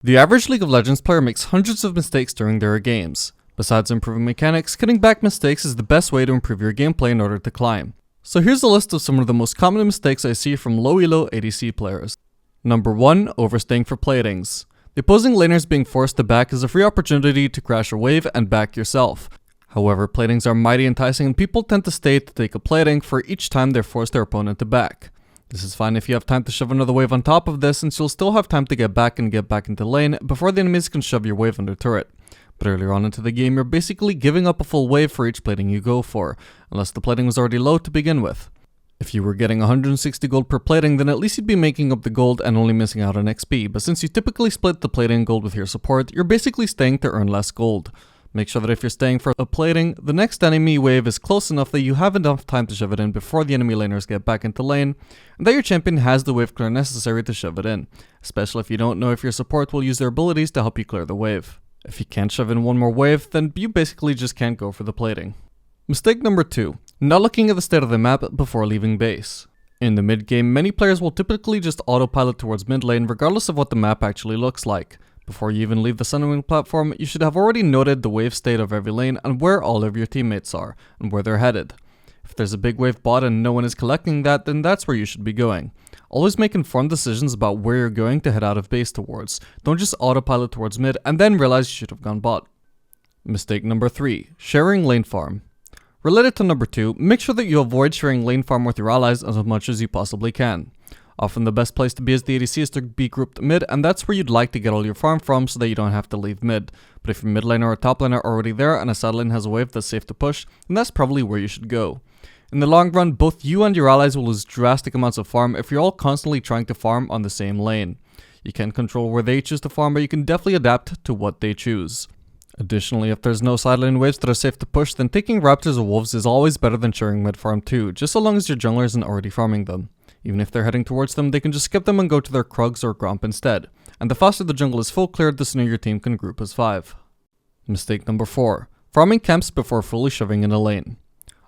The average League of Legends player makes hundreds of mistakes during their games. Besides improving mechanics, cutting back mistakes is the best way to improve your gameplay in order to climb. So here's a list of some of the most common mistakes I see from low elo ADC players. Number 1. Overstaying for platings. The opposing laners being forced to back is a free opportunity to crash a wave and back yourself. However, platings are mighty enticing and people tend to stay to take a plating for each time they're forced their opponent to back. This is fine if you have time to shove another wave on top of this, since you'll still have time to get back and get back into lane before the enemies can shove your wave under turret. But earlier on into the game, you're basically giving up a full wave for each plating you go for, unless the plating was already low to begin with. If you were getting 160 gold per plating, then at least you'd be making up the gold and only missing out on XP, but since you typically split the plating gold with your support, you're basically staying to earn less gold. Make sure that if you're staying for a plating, the next enemy wave is close enough that you have enough time to shove it in before the enemy laners get back into lane, and that your champion has the wave clear necessary to shove it in, especially if you don't know if your support will use their abilities to help you clear the wave. If you can't shove in one more wave, then you basically just can't go for the plating. Mistake number 2. Not looking at the state of the map before leaving base. In the mid game, many players will typically just autopilot towards mid lane regardless of what the map actually looks like. Before you even leave the Sunwing platform, you should have already noted the wave state of every lane and where all of your teammates are, and where they're headed. If there's a big wave bot and no one is collecting that, then that's where you should be going. Always make informed decisions about where you're going to head out of base towards. Don't just autopilot towards mid and then realize you should have gone bot. Mistake number 3. Sharing lane farm. Related to number 2, make sure that you avoid sharing lane farm with your allies as much as you possibly can. Often the best place to be as the ADC is to be grouped mid, and that's where you'd like to get all your farm from so that you don't have to leave mid. But if your mid laner or top laner are already there and a side lane has a wave that's safe to push, then that's probably where you should go. In the long run, both you and your allies will lose drastic amounts of farm if you're all constantly trying to farm on the same lane. You can't control where they choose to farm, but you can definitely adapt to what they choose. Additionally, if there's no side lane waves that are safe to push, then taking raptors or wolves is always better than sharing mid farm too, just so long as your jungler isn't already farming them. Even if they're heading towards them, they can just skip them and go to their Krugs or Gromp instead. And the faster the jungle is full cleared, the sooner your team can group as 5. Mistake number 4. Farming camps before fully shoving in a lane.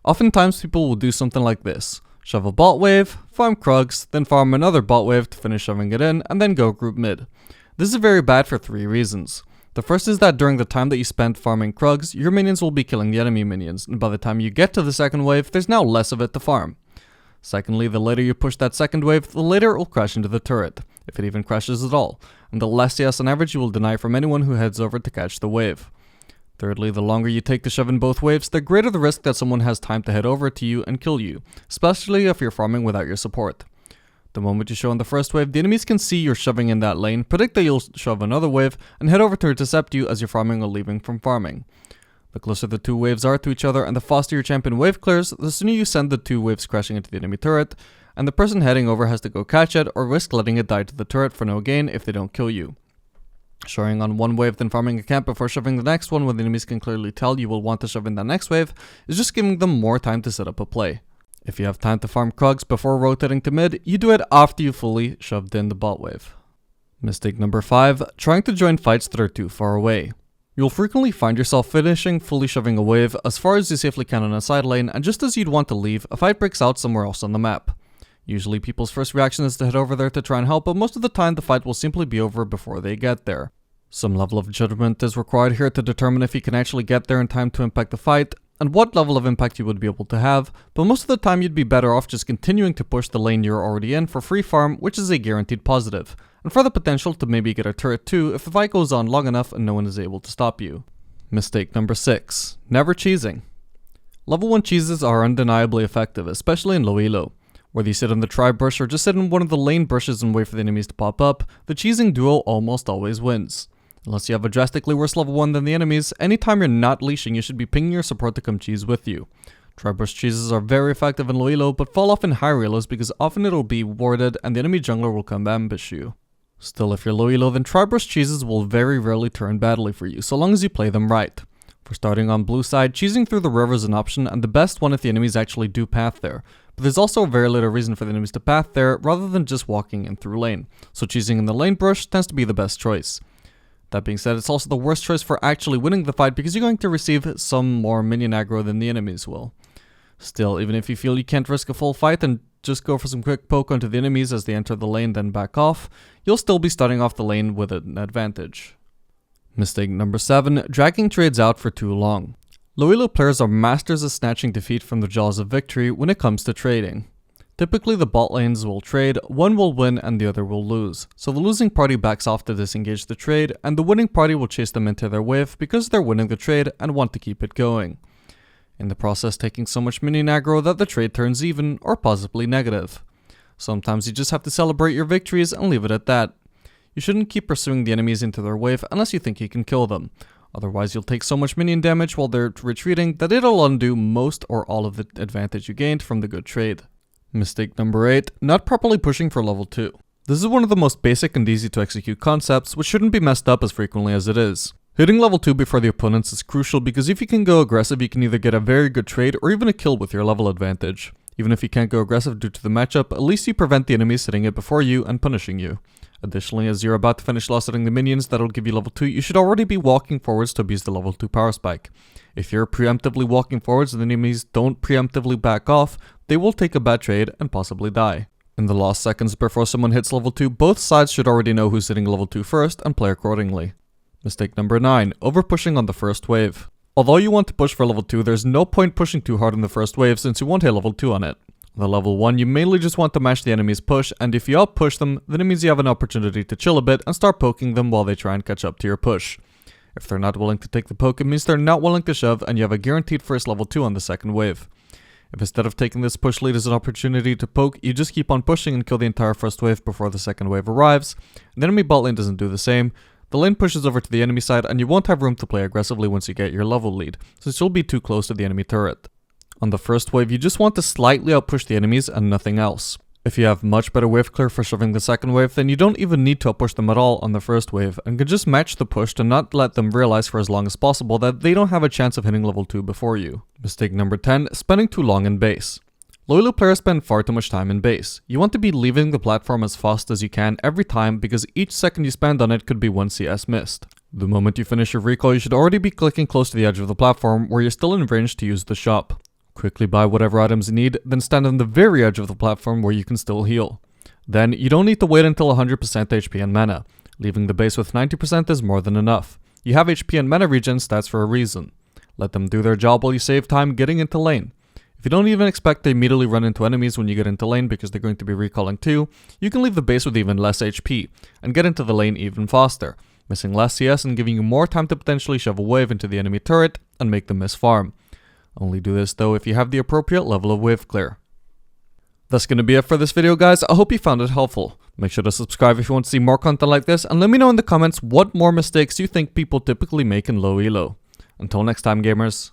Oftentimes people will do something like this. Shove a bot wave, farm Krugs, then farm another bot wave to finish shoving it in, and then go group mid. This is very bad for 3 reasons. The first is that during the time that you spent farming Krugs, your minions will be killing the enemy minions, and by the time you get to the second wave, there's now less of it to farm. Secondly, the later you push that second wave, the later it will crash into the turret, if it even crashes at all, and the less CS on average you will deny from anyone who heads over to catch the wave. Thirdly, the longer you take to shove in both waves, the greater the risk that someone has time to head over to you and kill you, especially if you're farming without your support. The moment you show in the first wave, the enemies can see you're shoving in that lane, predict that you'll shove another wave, and head over to intercept you as you're farming or leaving from farming. The closer the 2 waves are to each other and the faster your champion wave clears, the sooner you send the 2 waves crashing into the enemy turret, and the person heading over has to go catch it or risk letting it die to the turret for no gain if they don't kill you. Shoring on one wave then farming a camp before shoving the next one when the enemies can clearly tell you will want to shove in that next wave is just giving them more time to set up a play. If you have time to farm Krugs before rotating to mid, you do it after you fully shoved in the bot wave. Mistake number 5. Trying to join fights that are too far away. You'll frequently find yourself finishing fully shoving a wave as far as you safely can on a side lane, and just as you'd want to leave, a fight breaks out somewhere else on the map. Usually people's first reaction is to head over there to try and help, but most of the time the fight will simply be over before they get there. Some level of judgment is required here to determine if you can actually get there in time to impact the fight, and what level of impact you would be able to have, but most of the time you'd be better off just continuing to push the lane you're already in for free farm, which is a guaranteed positive, and for the potential to maybe get a turret too if the fight goes on long enough and no one is able to stop you. Mistake number 6. Never cheesing. Level 1 cheeses are undeniably effective, especially in low elo. Whether you sit on the tri bush or just sit in one of the lane bushes and wait for the enemies to pop up, the cheesing duo almost always wins. Unless you have a drastically worse level 1 than the enemies, anytime you're not leashing, you should be pinging your support to come cheese with you. Tri-burst cheeses are very effective in low elo, but fall off in higher elos because often it'll be warded and the enemy jungler will come ambush you. Still, if you're low elo, then tri-burst cheeses will very rarely turn badly for you, so long as you play them right. For starting on blue side, cheesing through the river is an option and the best one if the enemies actually do path there. But there's also very little reason for the enemies to path there rather than just walking in through lane, so cheesing in the lane brush tends to be the best choice. That being said, it's also the worst choice for actually winning the fight because you're going to receive some more minion aggro than the enemies will. Still, even if you feel you can't risk a full fight, then just go for some quick poke onto the enemies as they enter the lane then back off, you'll still be starting off the lane with an advantage. Mistake number 7, dragging trades out for too long. Low elo players are masters of snatching defeat from the jaws of victory when it comes to trading. Typically the bot lanes will trade, one will win and the other will lose, so the losing party backs off to disengage the trade, and the winning party will chase them into their wave because they're winning the trade and want to keep it going. In the process taking so much minion aggro that the trade turns even, or possibly negative. Sometimes you just have to celebrate your victories and leave it at that. You shouldn't keep pursuing the enemies into their wave unless you think you can kill them. Otherwise you'll take so much minion damage while they're retreating that it'll undo most or all of the advantage you gained from the good trade. Mistake number 8, not properly pushing for level 2. This is one of the most basic and easy to execute concepts, which shouldn't be messed up as frequently as it is. Hitting level 2 before the opponents is crucial because if you can go aggressive you can either get a very good trade or even a kill with your level advantage. Even if you can't go aggressive due to the matchup, at least you prevent the enemies hitting it before you and punishing you. Additionally, as you're about to finish loss hitting the minions that'll give you level 2, you should already be walking forwards to abuse the level 2 power spike. If you're preemptively walking forwards and the enemies don't preemptively back off, they will take a bad trade and possibly die. In the last seconds before someone hits level 2, both sides should already know who's hitting level 2 first and play accordingly. Mistake number 9, over pushing on the first wave. Although you want to push for level 2, there's no point pushing too hard on the first wave since you won't hit level 2 on it. On the level 1, you mainly just want to match the enemy's push, and if you outpush them, then it means you have an opportunity to chill a bit and start poking them while they try and catch up to your push. If they're not willing to take the poke, it means they're not willing to shove and you have a guaranteed first level 2 on the second wave. If instead of taking this push lead as an opportunity to poke, you just keep on pushing and kill the entire first wave before the second wave arrives, and the enemy bot lane doesn't do the same, the lane pushes over to the enemy side and you won't have room to play aggressively once you get your level lead, since you'll be too close to the enemy turret. On the first wave, you just want to slightly outpush the enemies and nothing else. If you have much better wave clear for shoving the second wave, then you don't even need to outpush them at all on the first wave, and can just match the push to not let them realize for as long as possible that they don't have a chance of hitting level 2 before you. Mistake number 10, spending too long in base. Low elo players spend far too much time in base. You want to be leaving the platform as fast as you can every time because each second you spend on it could be 1 CS missed. The moment you finish your recall, you should already be clicking close to the edge of the platform where you're still in range to use the shop. Quickly buy whatever items you need, then stand on the very edge of the platform where you can still heal. Then, you don't need to wait until 100% HP and mana. Leaving the base with 90% is more than enough. You have HP and mana regen stats for a reason. Let them do their job while you save time getting into lane. If you don't even expect to immediately run into enemies when you get into lane because they're going to be recalling too, you can leave the base with even less HP, and get into the lane even faster, missing less CS and giving you more time to potentially shove a wave into the enemy turret and make them miss farm. Only do this though if you have the appropriate level of wave clear. That's gonna be it for this video guys, I hope you found it helpful. Make sure to subscribe if you want to see more content like this, and let me know in the comments what more mistakes you think people typically make in low elo. Until next time gamers.